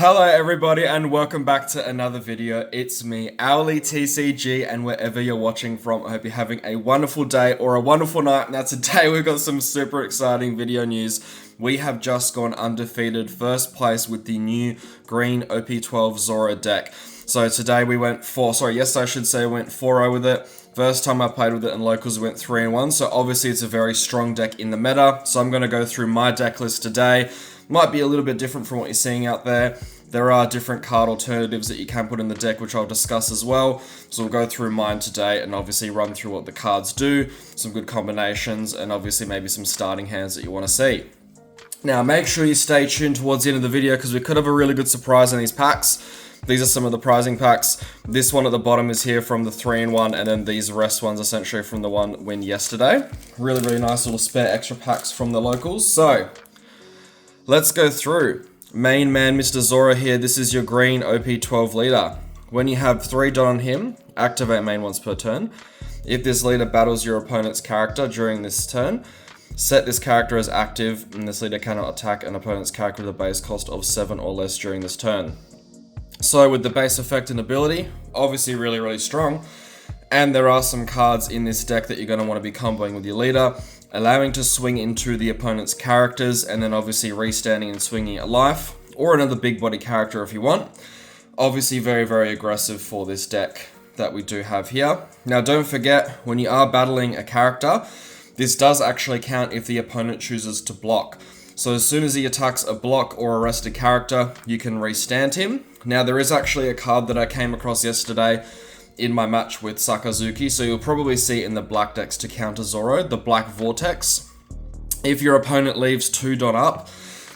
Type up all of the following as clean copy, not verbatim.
Hello everybody and welcome back to another video. It's me, Owly TCG, and wherever you're watching from, I hope you're having a wonderful day or a wonderful night. Now today we've got some super exciting video news. We have just gone undefeated first place with the new green OP12 Zoro deck. So today we went yesterday I should say we went 4-0 with it. First time I played with it in locals, we went 3-1. So obviously it's a very strong deck in the meta. So I'm going to go through my deck list today. Might be a little bit different from what you're seeing out there. There are different card alternatives that you can put in the deck, which I'll discuss as well. So we'll go through mine today and obviously run through what the cards do, some good combinations, and obviously maybe some starting hands that you want to see. Now, make sure you stay tuned towards the end of the video because we could have a really good surprise in these packs. These are some of the prizing packs. This one at the bottom is here from the 3-in-1, and then these rest ones essentially from the one win yesterday. Really, really nice little spare extra packs from the locals. So, let's go through. Main man, Mr. Zoro here. This is your green OP12 leader. When you have 3 dot on him, activate main once per turn. If this leader battles your opponent's character during this turn, set this character as active, and this leader cannot attack an opponent's character with a base cost of 7 or less during this turn. So with the base effect and ability, obviously really, really strong. And there are some cards in this deck that you're going to want to be comboing with your leader, allowing to swing into the opponent's characters, and then obviously restanding and swinging at life, or another big body character if you want. Obviously very, very aggressive for this deck that we do have here. Now don't forget, when you are battling a character, this does actually count if the opponent chooses to block. So as soon as he attacks a block or a rested character, you can restand him. Now there is actually a card that I came across yesterday in my match with Sakazuki, so you'll probably see in the black decks to counter Zoro, the Black Vortex. If your opponent leaves 2 dot up,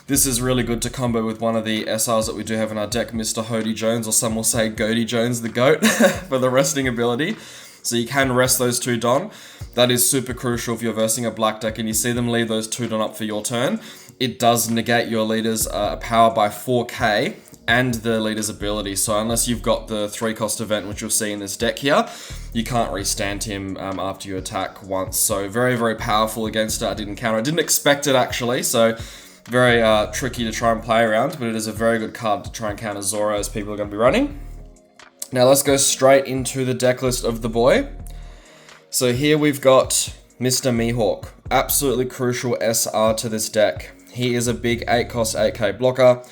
this is really good to combo with one of the SRs that we do have in our deck, Mr. Hody Jones, or some will say Goaty Jones, the GOAT, for the resting ability. So you can rest those 2 don. That is super crucial if you're versing a black deck and you see them leave those 2 don up for your turn. It does negate your leader's power by 4k, and the leader's ability. So unless you've got the 3-cost event, which you'll see in this deck here, you can't restand him after you attack once. So very, very powerful against it. I didn't expect it actually, so very tricky to try and play around, but it is a very good card to try and counter Zoro as people are going to be running. Now let's go straight into the deck list of the boy. So here we've got Mr. Mihawk, absolutely crucial SR to this deck. He is a big 8-cost 8k blocker.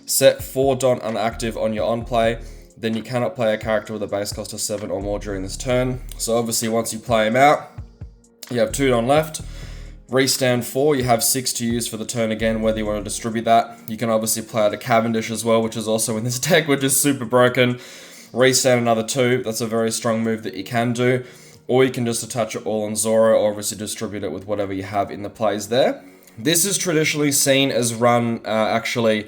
Set 4 don unactive on your on play, then you cannot play a character with a base cost of 7 or more during this turn. So obviously once you play him out, you have 2 don left. Restand 4, you have 6 to use for the turn again, whether you want to distribute that. You can obviously play out a Cavendish as well, which is also in this deck, which is super broken. Restand another 2, that's a very strong move that you can do. Or you can just attach it all on Zoro, or obviously distribute it with whatever you have in the plays there. This is traditionally seen as run actually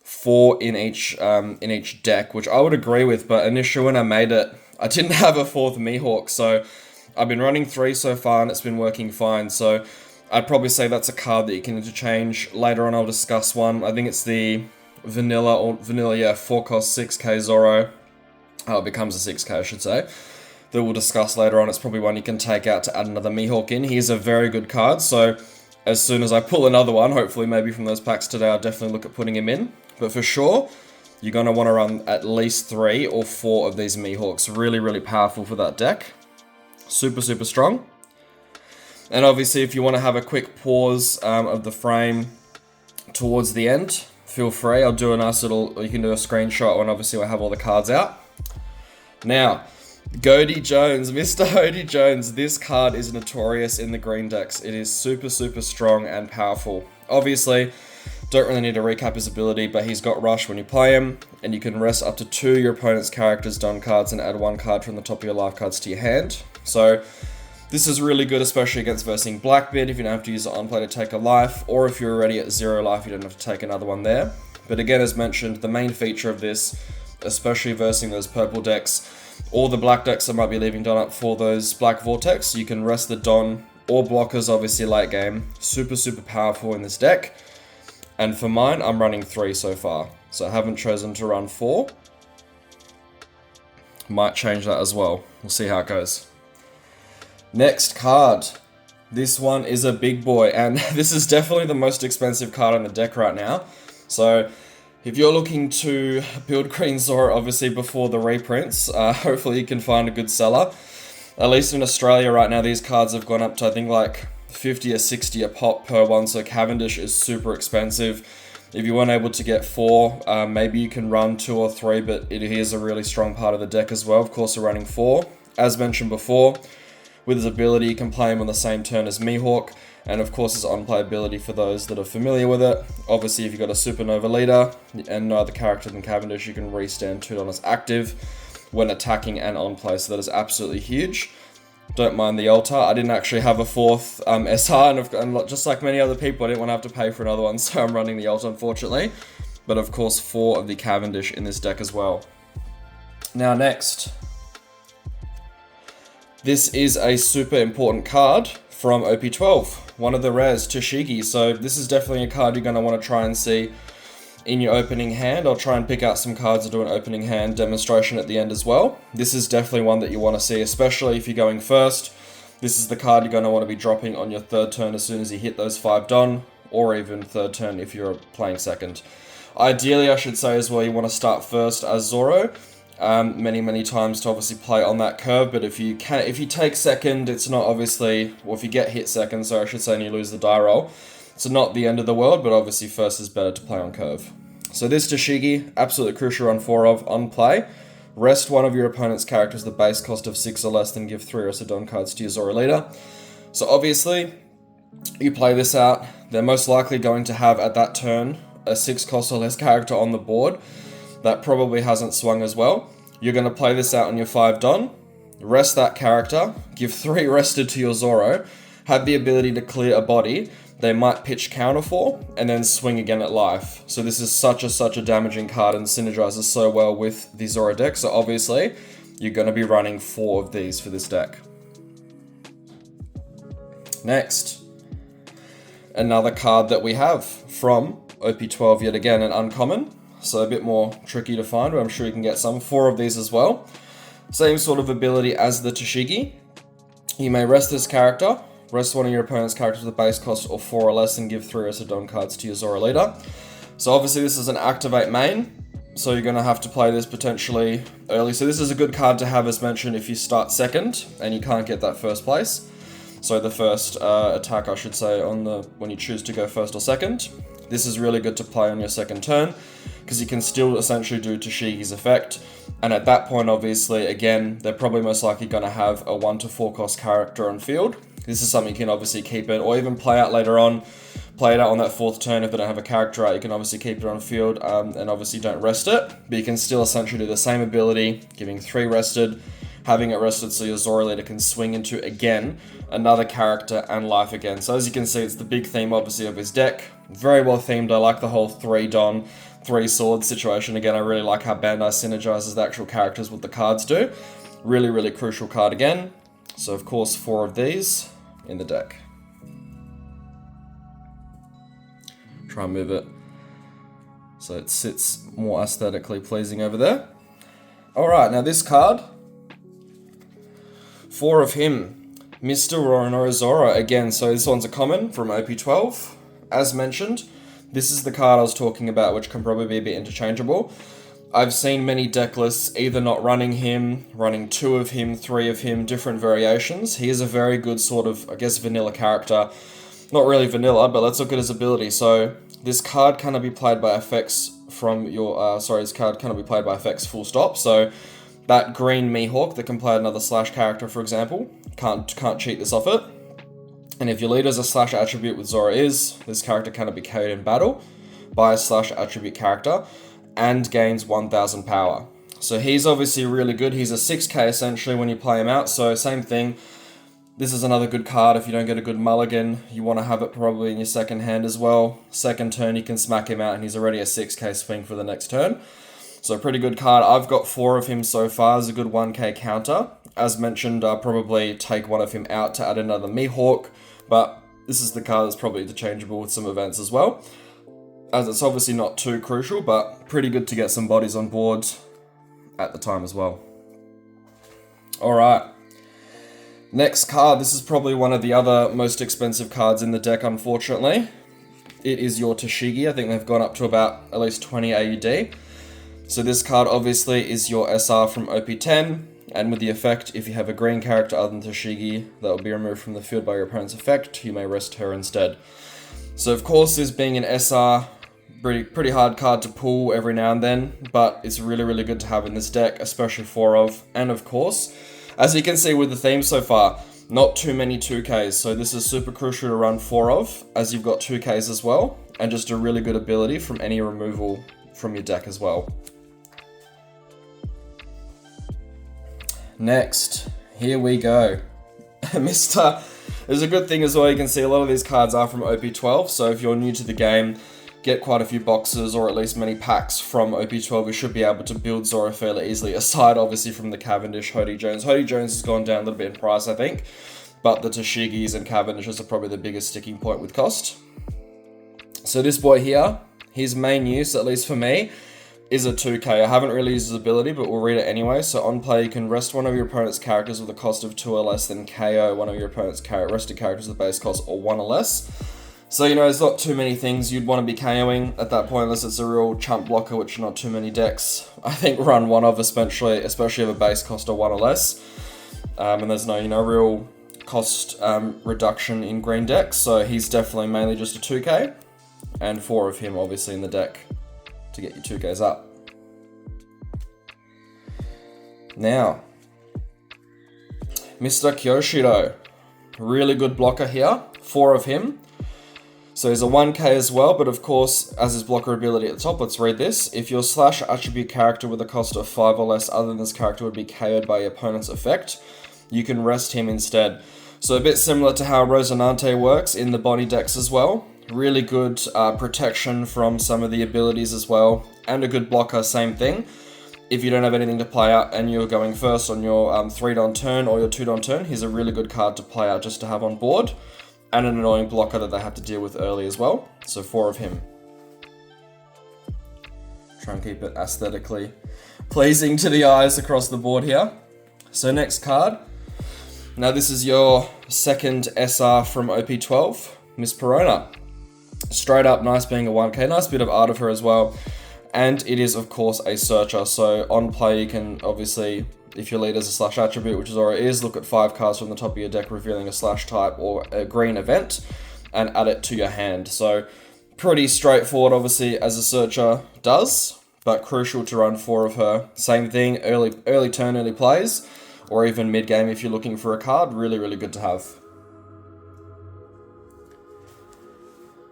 4 in each deck, which I would agree with, but initially when I made it, I didn't have a 4th Mihawk, so I've been running 3 so far and it's been working fine. So I'd probably say that's a card that you can interchange. Later on I'll discuss one. I think it's the vanilla 4-cost 6k Zoro. It becomes a 6k I should say, that we'll discuss later on. It's probably one you can take out to add another Mihawk in. He is a very good card, so as soon as I pull another one, hopefully maybe from those packs today, I'll definitely look at putting him in. But for sure, you're going to want to run at least 3 or 4 of these Mihawks. Really, really powerful for that deck. Super, super strong. And obviously, if you want to have a quick pause of the frame towards the end, feel free. I'll do a nice little, you can do a screenshot when obviously I have all the cards out. Now, Goaty Jones, Mr. Hody Jones, this card is notorious in the green decks. It is super, super strong and powerful. Obviously, don't really need to recap his ability, but he's got Rush when you play him, and you can rest up to 2 your opponent's character's done cards and add 1 card from the top of your life cards to your hand. So, this is really good, especially against versing Blackbeard, if you don't have to use it on play to take a life, or if you're already at 0 life, you don't have to take another one there. But again, as mentioned, the main feature of this, especially versing those purple decks, or the black decks that might be leaving Don up for those Black Vortex, you can rest the Don or blockers, obviously late game. Super, super powerful in this deck. And for mine, I'm running 3 so far. So I haven't chosen to run 4. Might change that as well. We'll see how it goes. Next card. This one is a big boy, and this is definitely the most expensive card on the deck right now. So If you're looking to build Green Zoro, obviously before the reprints, hopefully you can find a good seller. At least in Australia right now, these cards have gone up to, I think, like 50 or 60 a pop per one, so Cavendish is super expensive. If you weren't able to get 4, maybe you can run 2 or 3, but it is a really strong part of the deck as well. Of course, we're running 4. As mentioned before, with his ability, you can play him on the same turn as Mihawk, and of course his on-play ability for those that are familiar with it. Obviously, if you've got a Supernova leader and no other character than Cavendish, you can restand 2 on as active when attacking and on-play, so that is absolutely huge. Don't mind the altar. I didn't actually have a 4th SR, and just like many other people, I didn't want to have to pay for another one, so I'm running the altar, unfortunately. But of course, 4 of the Cavendish in this deck as well. Now next, this is a super important card from OP12, one of the rares, Tashigi. So this is definitely a card you're going to want to try and see in your opening hand. I'll try and pick out some cards to do an opening hand demonstration at the end as well. This is definitely one that you want to see, especially if you're going first. This is the card you're going to want to be dropping on your 3rd turn as soon as you hit those 5 Don, or even 3rd turn if you're playing 2nd. Ideally, I should say as well, you want to start first as Zoro. Many times to obviously play on that curve, but if you take 2nd, it's not obviously, or if you get hit 2nd, so I should say, and you lose the die roll, it's not the end of the world, but obviously first is better to play on curve. So this Tashigi, absolutely crucial on 4 of, on play. Rest one of your opponent's characters the base cost of 6 or less, then give 3 rested Don cards to your Zoro leader. So obviously, you play this out, they're most likely going to have at that turn a 6 cost or less character on the board that probably hasn't swung as well. You're going to play this out on your 5 Don, rest that character, give 3 rested to your Zoro, have the ability to clear a body they might pitch counter for, and then swing again at life. So this is such a damaging card and synergizes so well with the Zoro deck, so obviously you're going to be running 4 of these for this deck. Next, another card that we have from OP12 yet again, an uncommon. So a bit more tricky to find, but I'm sure you can get some. 4 of these as well. Same sort of ability as the Tashigi. You may rest this character, rest one of your opponent's characters with a base cost of 4 or less, and give 3 rested Don cards to your Zoro leader. So obviously this is an activate main, so you're going to have to play this potentially early. So this is a good card to have, as mentioned, if you start 2nd and you can't get that 1st place. So the first attack, I should say, when you choose to go 1st or 2nd. This is really good to play on your 2nd turn, because you can still essentially do Tashigi's effect. And at that point, obviously, again, they're probably most likely going to have a 1 to 4 cost character on field. This is something you can obviously keep it, or even play out later on. Play it out on that 4th turn. If they don't have a character out, you can obviously keep it on field, and obviously don't rest it. But you can still essentially do the same ability, giving 3 rested, having it rested so your Zoro leader can swing into, again, another character and life again. So as you can see, it's the big theme, obviously, of his deck. Very well themed. I like the whole 3 Don, 3 swords situation. Again, I really like how Bandai synergizes the actual characters with the cards do. Really crucial card again. So of course, 4 of these in the deck. Try and move it so it sits more aesthetically pleasing over there. Alright, now this card, 4 of him, Mr. Roronoa Zoro again. So this one's a common from OP12. As mentioned, this is the card I was talking about, which can probably be a bit interchangeable. I've seen many deck lists either not running him, running 2 of him, 3 of him, different variations. He is a very good sort of, I guess, vanilla character. Not really vanilla, but let's look at his ability. So this card cannot be played by effects from your, this card cannot be played by effects full stop. So that green Mihawk that can play another slash character, for example, can't cheat this off it. And if your leader is a slash attribute with Zoro this character cannot be KO'd in battle by a slash attribute character and gains 1000 power. So he's obviously really good. He's a 6k essentially when you play him out. So same thing. This is another good card. If you don't get a good mulligan, you want to have it probably in your 2nd hand as well. 2nd turn, you can smack him out and he's already a 6k swing for the next turn. So pretty good card. I've got 4 of him so far as a good 1k counter. As mentioned, I'll probably take one of him out to add another Mihawk, but this is the card that's probably interchangeable with some events as well, as it's obviously not too crucial, but pretty good to get some bodies on board at the time as well. Alright, next card. This is probably one of the other most expensive cards in the deck, unfortunately. it is your Tashigi. I think they've gone up to about at least 20 AUD. So this card obviously is your SR from OP10, and with the effect, if you have a green character other than Tashigi that will be removed from the field by your opponent's effect, you may rest her instead. So of course, this being an SR, pretty hard card to pull every now and then, but it's really, really good to have in this deck, especially 4 of. And of course, as you can see with the theme so far, not too many 2Ks, so this is super crucial to run 4 of, as you've got 2Ks as well, and just a really good ability from any removal from your deck as well. Next, here we go. There's a good thing as well, you can see a lot of these cards are from OP12, so if you're new to the game, get quite a few boxes or at least many packs from OP12, we should be able to build Zoro fairly easily, aside obviously from the Cavendish, Hody Jones. Hody Jones has gone down a little bit in price, I think, but the Tashigis and Cavendishes are probably the biggest sticking point with cost. So this boy here, his main use, at least for me, is a 2K. I haven't really used his ability, but we'll read it anyway. So on play, you can rest one of your opponent's characters with a cost of 2 or less, then KO one of your opponent's rested characters with a base cost or 1 or less. So, you know, there's not too many things you'd want to be KOing at that point, unless it's a real chump blocker, which not too many decks, I think, run 1 of, especially if a base cost of 1 or less. And there's no, you know, real cost reduction in green decks, so he's definitely mainly just a 2K, and 4 of him, obviously, in the deck to get your 2Ks up. Now, Mr. Koushirou, really good blocker here, 4 of him. So he's a 1K as well, but of course, as his blocker ability at the top, let's read this. If your slash attribute character with a cost of 5 or less other than this character would be KO'd by your opponent's effect, you can rest him instead. So a bit similar to how Roronoa works in the Bonnie decks as well. Really good protection from some of the abilities as well, and a good blocker, same thing. If you don't have anything to play out and you're going first on your 3-don turn or your 2-don turn, he's a really good card to play out just to have on board. And an annoying blocker that they have to deal with early as well. So 4 of him. Try and keep it aesthetically pleasing to the eyes across the board here. So next card. Now this is your second SR from OP12, Miss Perona. Straight up nice being a 1K, nice bit of art of her as well. And it is of course a searcher, so on play you can obviously, if your leader's a slash attribute, which Zoro is, look at 5 cards from the top of your deck revealing a slash type or a green event and add it to your hand. So pretty straightforward obviously as a searcher does, but crucial to run 4 of her. Same thing, early turn, early plays, or even mid game if you're looking for a card, really, really good to have.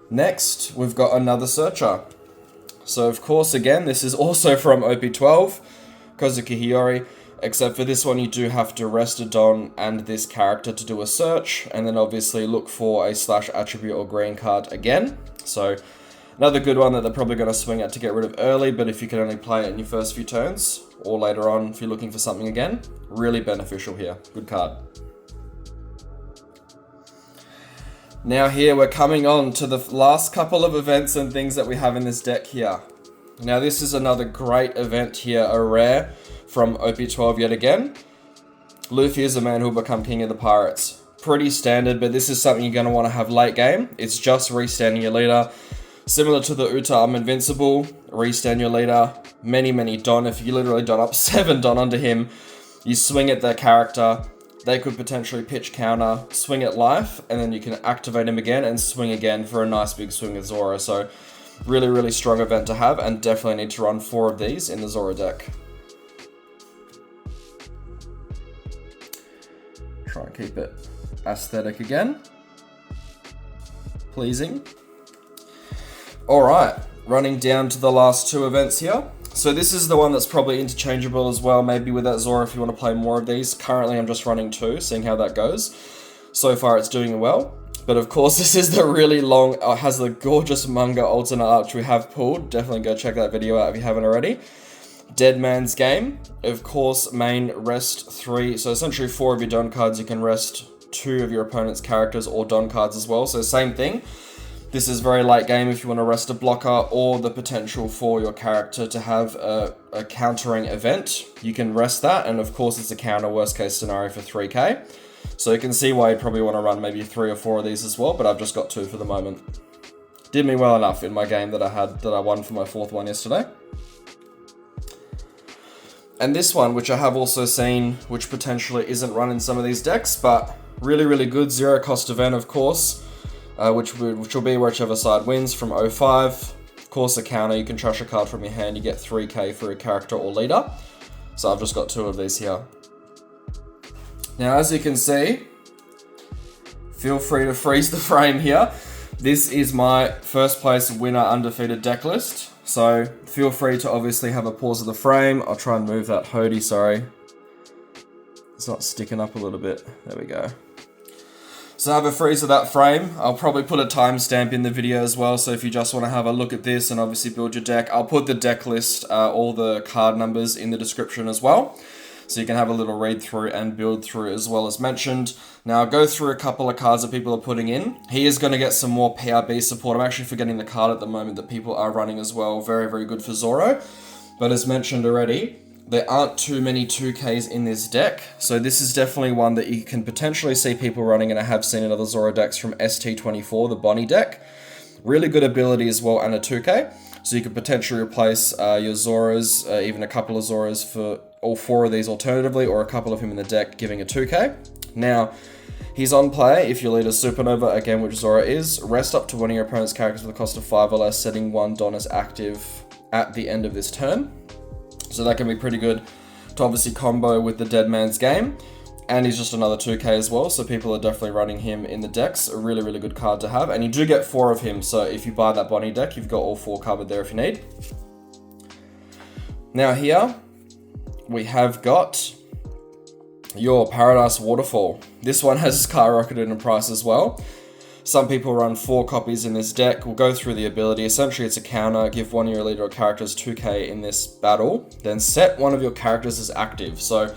Next, we've got another searcher. So of course, again, this is also from OP12, Kouzuki Hiyori, except for this one you do have to rest a Don and this character to do a search, and then obviously look for a slash attribute or green card again. So another good one that they're probably going to swing at to get rid of early, but if you can only play it in your first few turns, or later on if you're looking for something again, really beneficial here. Good card. Now here we're coming on to the last couple of events and things that we have in this deck here. Now this is another great event here, a rare from OP12 yet again. Luffy is the man who will become king of the pirates. Pretty standard, but this is something you're going to want to have late game. It's just restanding your leader. Similar to the Uta I'm Invincible, restand your leader. Many Don. If you literally Don up 7 Don onto him, you swing at their character. They could potentially pitch counter, swing at life, and then you can activate him again and swing again for a nice big swing with Zoro. So really, really strong event to have, and definitely need to run 4 of these in the Zoro deck. Try and keep it aesthetic again. Pleasing. Alright, running down to the last 2 events here. So this is the one that's probably interchangeable as well, maybe with that Zoro if you want to play more of these. Currently I'm just running 2, seeing how that goes. So far it's doing well. But of course this is the really long, has the gorgeous manga alternate art which we have pulled. Definitely go check that video out if you haven't already. Dead Man's Game. Of course, main rest 3, so essentially 4 of your Don cards, you can rest 2 of your opponent's characters or Don cards as well. So same thing. This is very late game if you want to rest a blocker or the potential for your character to have a countering event. You can rest that, and of course it's a counter worst case scenario for 3k. So you can see why you'd probably want to run maybe 3 or 4 of these as well, but I've just got 2 for the moment. did me well enough in my game that I won for my 4th one yesterday. And this one, which I have also seen, which potentially isn't run in some of these decks, but really, really good. 0 cost event, of course, which will be whichever side wins from 05. Of course, a counter, you can trash a card from your hand, you get 3k for a character or leader. So I've just got 2 of these here. Now, as you can see, feel free to freeze the frame here. This is my first place winner undefeated deck list. So feel free to obviously have a pause of the frame. I'll try and move that Hody, sorry. It's not sticking up a little bit. There we go. So I have a freeze of that frame. I'll probably put a timestamp in the video as well. So if you just want to have a look at this and obviously build your deck, I'll put the deck list, all the card numbers in the description as well. So you can have a little read through and build through as well as mentioned. Now I'll go through a couple of cards that people are putting in. He is going to get some more PRB support. I'm actually forgetting the card at the moment that people are running as well. Very, very good for Zoro. But as mentioned already, there aren't too many 2Ks in this deck. So this is definitely one that you can potentially see people running, and I have seen in other Zoro decks from ST24, the Bonnie deck. Really good ability as well and a 2K. So you could potentially replace your Zoros, even a couple of Zoros for all 4 of these alternatively, or a couple of him in the deck giving a 2K. Now, he's on play if your leader Supernova, again which Zoro is. Rest up to one of your opponent's characters with a cost of 5 or less, setting 1 Don as active at the end of this turn. So that can be pretty good to obviously combo with the Dead Man's Game. And he's just another 2K as well, so people are definitely running him in the decks. A really, really good card to have. And you do get 4 of him, so if you buy that Bonnie deck, you've got all 4 covered there if you need. Now here, we have got your Paradise Waterfall. This one has skyrocketed in price as well. Some people run 4 copies in this deck. We'll go through the ability. Essentially, it's a counter. Give one of your leader or characters 2k in this battle. Then set one of your characters as active. So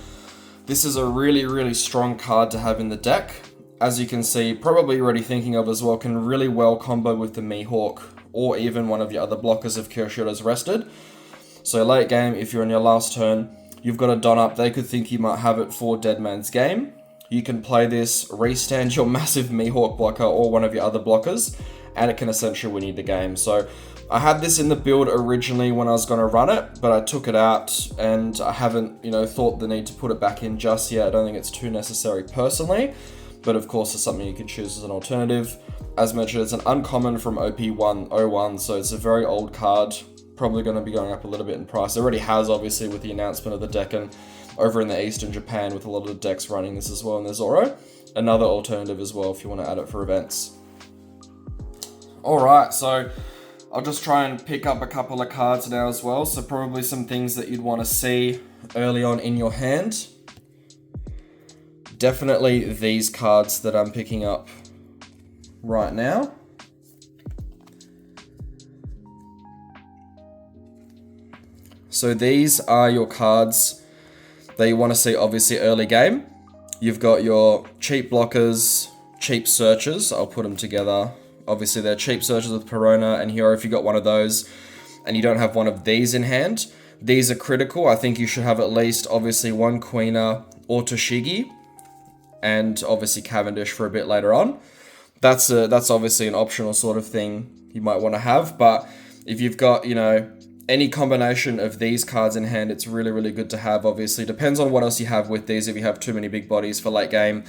this is a really, really strong card to have in the deck. As you can see, probably already thinking of as well, can really well combo with the Mihawk or even one of your other blockers if Koushirou's rested. So late game, if you're on your last turn, you've got a Don up, they could think you might have it for Dead Man's Game. You can play this, restand your massive Mihawk blocker or one of your other blockers, and it can essentially win you the game. So I had this in the build originally when I was going to run it, but I took it out and I haven't, thought the need to put it back in just yet. I don't think it's too necessary personally, but of course it's something you can choose as an alternative. As mentioned, it's an uncommon from OP101, so it's a very old card. Probably going to be going up a little bit in price. It already has, obviously, with the announcement of the deck, and over in the East in Japan with a lot of the decks running this as well in the Zoro. Another alternative as well if you want to add it for events. Alright, so I'll just try and pick up a couple of cards now as well. So probably some things that you'd want to see early on in your hand. Definitely these cards that I'm picking up right now. So these are your cards that you want to see obviously early game. You've got your cheap blockers, cheap searches. I'll put them together. Obviously they're cheap searches with Perona and Hiyori if you got one of those and you don't have one of these in hand. These are critical. I think you should have at least obviously one Kuina or Tashigi and obviously Cavendish for a bit later on. That's obviously an optional sort of thing you might want to have, but if you've got, any combination of these cards in hand, it's really, really good to have, obviously. Depends on what else you have with these. If you have too many big bodies for late game,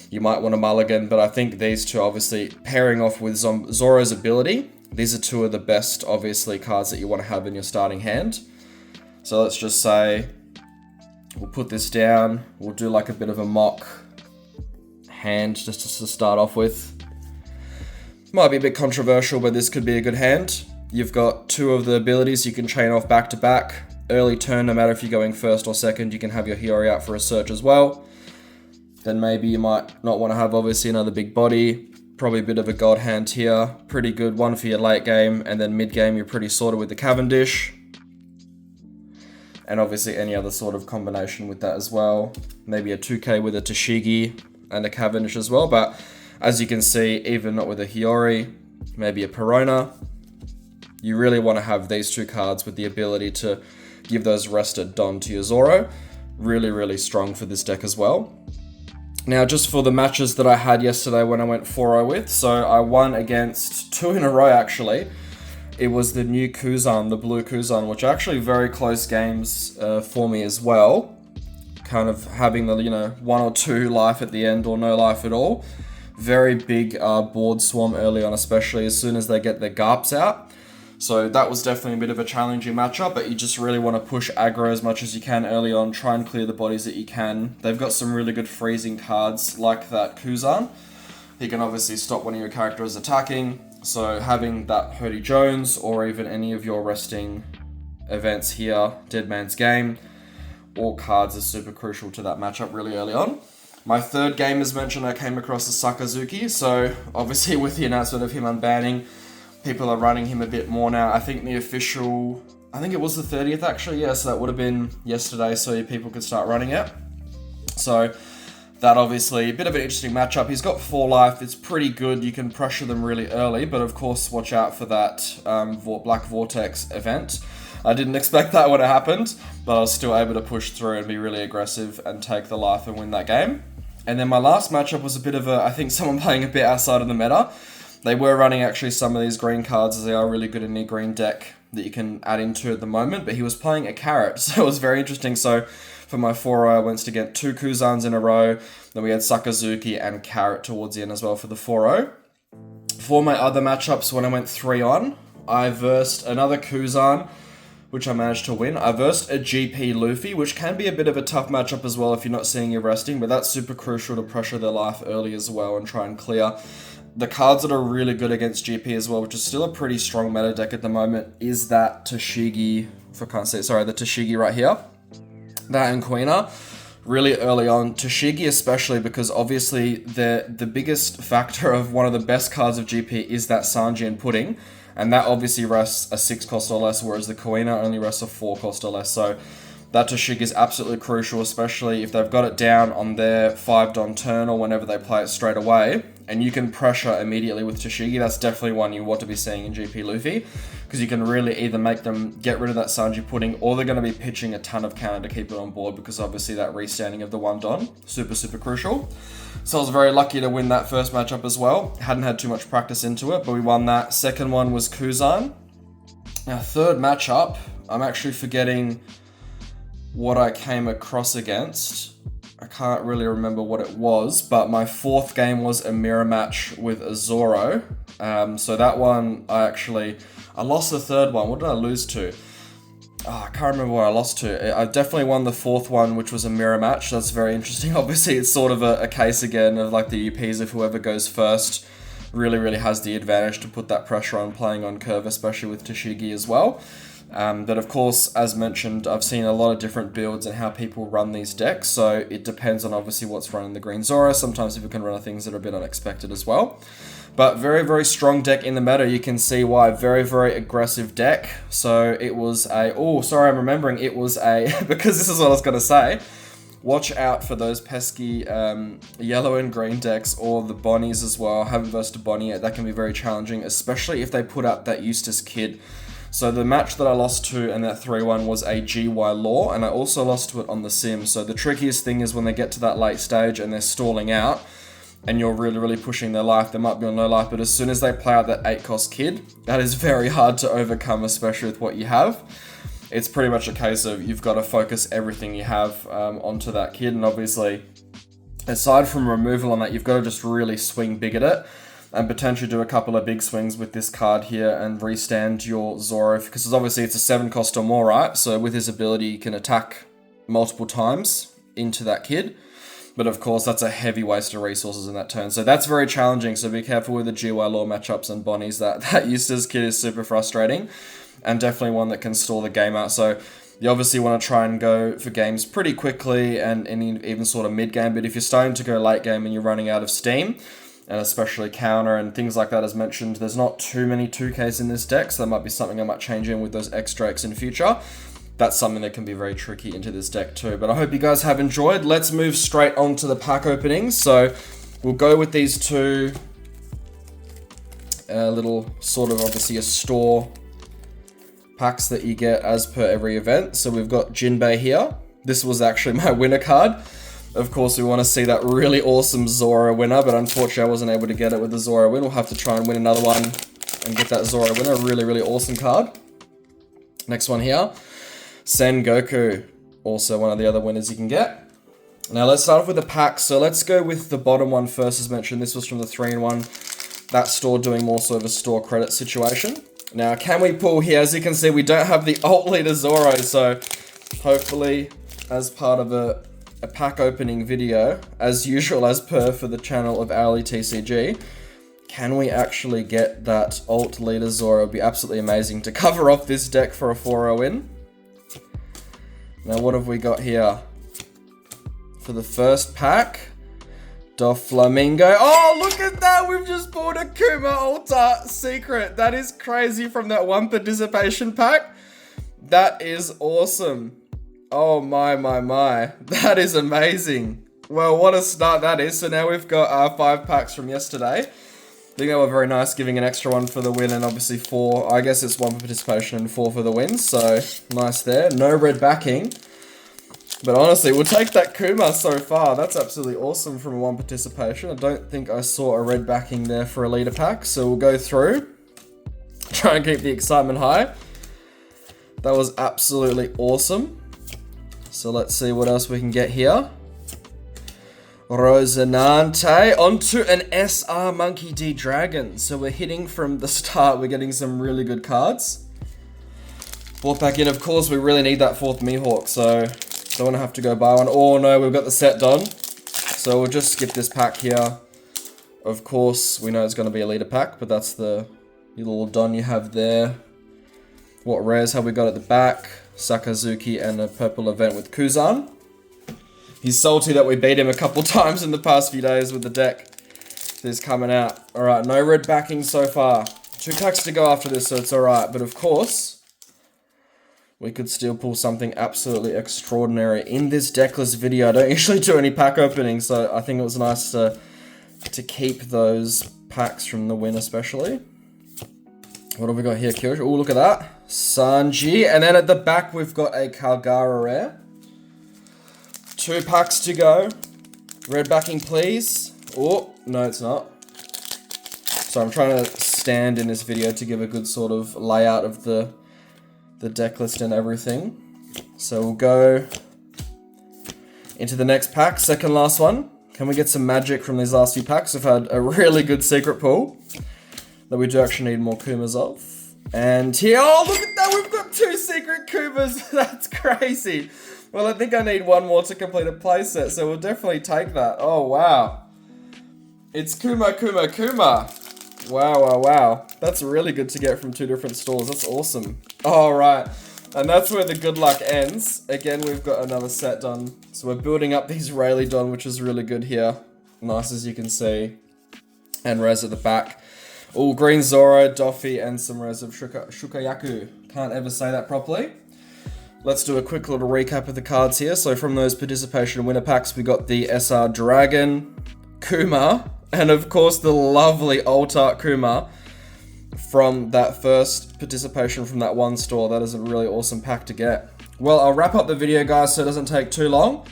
you might want to mulligan, but I think these two, obviously, pairing off with Zoro's ability, these are 2 of the best, obviously, cards that you want to have in your starting hand. So let's just say, we'll put this down, we'll do like a bit of a mock hand just to start off with. Might be a bit controversial, but this could be a good hand. You've got 2 of the abilities you can chain off back to back. Early turn, no matter if you're going first or second, you can have your Hiyori out for a search as well. Then maybe you might not want to have obviously another big body. Probably a bit of a god hand here. Pretty good one for your late game, and then mid game you're pretty sorted with the Cavendish. And obviously any other sort of combination with that as well. Maybe a 2k with a Tashigi and a Cavendish as well, but as you can see, even not with a Hiyori, maybe a Perona. You really want to have these 2 cards with the ability to give those rested Don to your Zoro. Really, really strong for this deck as well. Now, just for the matches that I had yesterday when I went 4-0 with, so I won against 2 in a row actually. It was the new Kousan, the blue Kousan, which are actually very close games for me as well. Kind of having the, 1 or 2 life at the end or no life at all. Very big board swarm early on, especially as soon as they get their garps out. So that was definitely a bit of a challenging matchup, but you just really want to push aggro as much as you can early on, try and clear the bodies that you can. They've got some really good freezing cards like that Kousan. He can obviously stop one of your characters attacking, so having that Hody Jones or even any of your resting events here, Dead Man's Game, all cards are super crucial to that matchup really early on. My third game, as mentioned, I came across the Sakazuki, so obviously with the announcement of him unbanning, people are running him a bit more now. I think the official, I think it was the 30th actually, yeah, so that would have been yesterday, so people could start running it. So that obviously, a bit of an interesting matchup. He's got 4 life, it's pretty good, you can pressure them really early, but of course watch out for that Black Vortex event. I didn't expect that would have happened, but I was still able to push through and be really aggressive and take the life and win that game. And then my last matchup was a bit of I think someone playing a bit outside of the meta. They were running actually some of these green cards as they are really good in the green deck that you can add into at the moment, but he was playing a carrot, so it was very interesting. So for my 4-0, I went to get 2 Kouzans in a row, then we had Sakazuki and carrot towards the end as well for the 4-0. For my other matchups, when I went 3-on, I versed another Kouzan, which I managed to win. I versed a GP Luffy, which can be a bit of a tough matchup as well if you're not seeing your resting, but that's super crucial to pressure their life early as well and try and clear. The cards that are really good against GP as well, which is still a pretty strong meta deck at the moment, is that Tashigi, the Tashigi right here. That and Kuina, really early on. Tashigi especially, because obviously the biggest factor of one of the best cards of GP is that Sanji and Pudding, and that obviously rests a 6 cost or less, whereas the Kuina only rests a 4 cost or less, so that Tashigi is absolutely crucial, especially if they've got it down on their 5-don turn or whenever they play it straight away, and you can pressure immediately with Tashigi. That's definitely one you want to be seeing in GP Luffy, because you can really either make them get rid of that Sanji Pudding, or they're going to be pitching a ton of counter to keep it on board, because obviously that restanding of the 1-don, super crucial. So I was very lucky to win that first matchup as well. Hadn't had too much practice into it, but we won that. Second one was Kousan. Now third matchup, I'm actually forgetting what I came across against. I can't really remember what it was, but my fourth game was a mirror match with a Zoro. So that one, I lost the third one. What did I lose to? I can't remember what I lost to. I definitely won the fourth one, which was a mirror match. That's very interesting. Obviously, it's sort of a case again of like the UPs of whoever goes first really has the advantage to put that pressure on playing on curve, especially with Tashigi as well. But of course, as mentioned, I've seen a lot of different builds and how people run these decks, so it depends on obviously what's running the green Zoro. Sometimes people can run things that are a bit unexpected as well. But very strong deck in the meta. You can see why. Very aggressive deck. So it was I'm remembering it was because this is what I was going to say. Watch out for those pesky yellow and green decks, or the Bonnies as well. I haven't versed a Bonnie yet. That can be very challenging, especially if they put up that Eustace Kid. So the match that I lost to in that 3-1 was a GY Law, and I also lost to it on the sim. So the trickiest thing is when they get to that late stage and they're stalling out, and you're really pushing their life, they might be on low life, but as soon as they play out that 8 cost Kid, that is very hard to overcome, especially with what you have. It's pretty much a case of you've got to focus everything you have onto that Kid, and obviously, aside from removal on that, you've got to just really swing big at it, and potentially do a couple of big swings with this card here and restand your Zoro, because obviously it's a 7 cost or more, right? So with his ability, you can attack multiple times into that Kid. But of course, that's a heavy waste of resources in that turn. So that's very challenging. So be careful with the GY Law matchups and Bonnies. That Eustace Kid is super frustrating, and definitely one that can stall the game out. So you obviously want to try and go for games pretty quickly and even sort of mid-game. But if you're starting to go late game and you're running out of steam, and especially counter and things like that, as mentioned, there's not too many 2Ks in this deck, so that might be something I might change in with those X Drakes in future. That's something that can be very tricky into this deck too. But I hope you guys have enjoyed. Let's move straight on to the pack openings. So we'll go with these two little sort of obviously a store packs that you get as per every event. So we've got Jinbei here. This was actually my winner card. Of course, we want to see that really awesome Zoro winner, but unfortunately I wasn't able to get it with the Zoro win. We'll have to try and win another one and get that Zoro winner. Really, really awesome card. Next one here. Sengoku. Also one of the other winners you can get. Now let's start off with the packs. So let's go with the bottom one first, as mentioned. This was from the 3-in-1. That store doing more sort of a store credit situation. Now, can we pull here? As you can see, we don't have the alt leader Zoro, so hopefully, as part of a pack opening video, as usual, as per for the channel of Owly TCG, can we actually get that alt leader Zoro? It would be absolutely amazing to cover off this deck for a 4-0 win. Now, what have we got here? For the first pack, Doflamingo. Oh, look at that! We've just pulled a Kuma Alta secret. That is crazy from that one participation pack. That is awesome. Oh my. That is amazing. Well, what a start that is. So now we've got our 5 packs from yesterday. I think they were very nice, giving an extra one for the win and obviously 4. I guess it's 1 for participation and 4 for the win. So nice there. No red backing. But honestly, we'll take that Kuma so far. That's absolutely awesome from 1 participation. I don't think I saw a red backing there for a leader pack. So we'll go through. Try and keep the excitement high. That was absolutely awesome. So let's see what else we can get here. Rosinante onto an SR Monkey D Dragon. So we're hitting from the start. We're getting some really good cards. 4th pack in, of course, we really need that 4th Mihawk. So don't want to have to go buy one. Oh no, we've got the set done. So we'll just skip this pack here. Of course, we know it's going to be a leader pack, but that's the little don you have there. What rares have we got at the back? Sakazuki and a purple event with Kuzan. He's salty that we beat him a couple times in the past few days with the deck. This coming out. Alright, no red backing so far. 2 packs to go after this, so it's alright. But of course, we could still pull something absolutely extraordinary in this deckless video. I don't usually do any pack openings, so I think it was nice to keep those packs from the win especially. What have we got here, Kyoshi? Oh, look at that. Sanji. And then at the back, we've got a Kalgara rare. 2 packs to go. Red backing, please. Oh, no, it's not. So I'm trying to stand in this video to give a good sort of layout of the deck list and everything. So we'll go into the next pack, second last one. Can we get some magic from these last few packs? We've had a really good secret pull that we do actually need more Kumas of. And here, oh look at that, we've got 2 secret Kumas. That's crazy. Well, I think I need 1 more to complete a playset, so we'll definitely take that. Oh wow. It's Kuma. Wow. That's really good to get from 2 different stores. That's awesome. Alright. And that's where the good luck ends. Again, we've got another set done. So we're building up these Rayleigh done, which is really good here. Nice as you can see. And res at the back. All green Zoro, Doffy, and some res of Shukayaku. Can't ever say that properly. Let's do a quick little recap of the cards here. So from those participation winner packs, we got the SR Dragon, Kuma, and of course the lovely Alt Art Kuma from that first participation from that one store. That is a really awesome pack to get. Well, I'll wrap up the video, guys, so it doesn't take too long.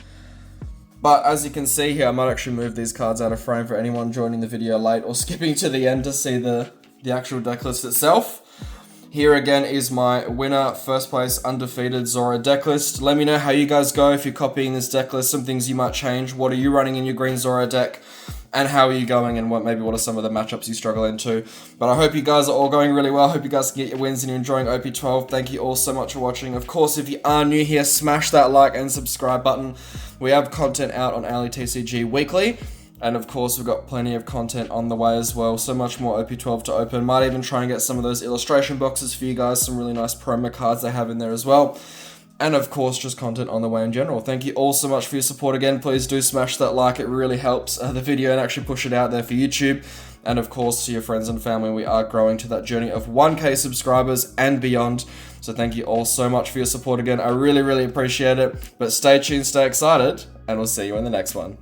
But as you can see here, I might actually move these cards out of frame for anyone joining the video late or skipping to the end to see the actual deck list itself. Here again is my winner, first place, undefeated Zoro deck list. Let me know how you guys go if you're copying this deck list, some things you might change. What are you running in your green Zoro deck? And how are you going, and what are some of the matchups you struggle into. But I hope you guys are all going really well. I hope you guys can get your wins and you're enjoying OP12. Thank you all so much for watching. Of course, if you are new here, smash that like and subscribe button. We have content out on Owly TCG weekly. And of course, we've got plenty of content on the way as well. So much more OP12 to open. Might even try and get some of those illustration boxes for you guys. Some really nice promo cards they have in there as well. And of course, just content on the way in general. Thank you all so much for your support again. Please do smash that like. It really helps the video and actually push it out there for YouTube. And of course, to your friends and family, we are growing to that journey of 1K subscribers and beyond. So thank you all so much for your support again. I really, really appreciate it. But stay tuned, stay excited, and we'll see you in the next one.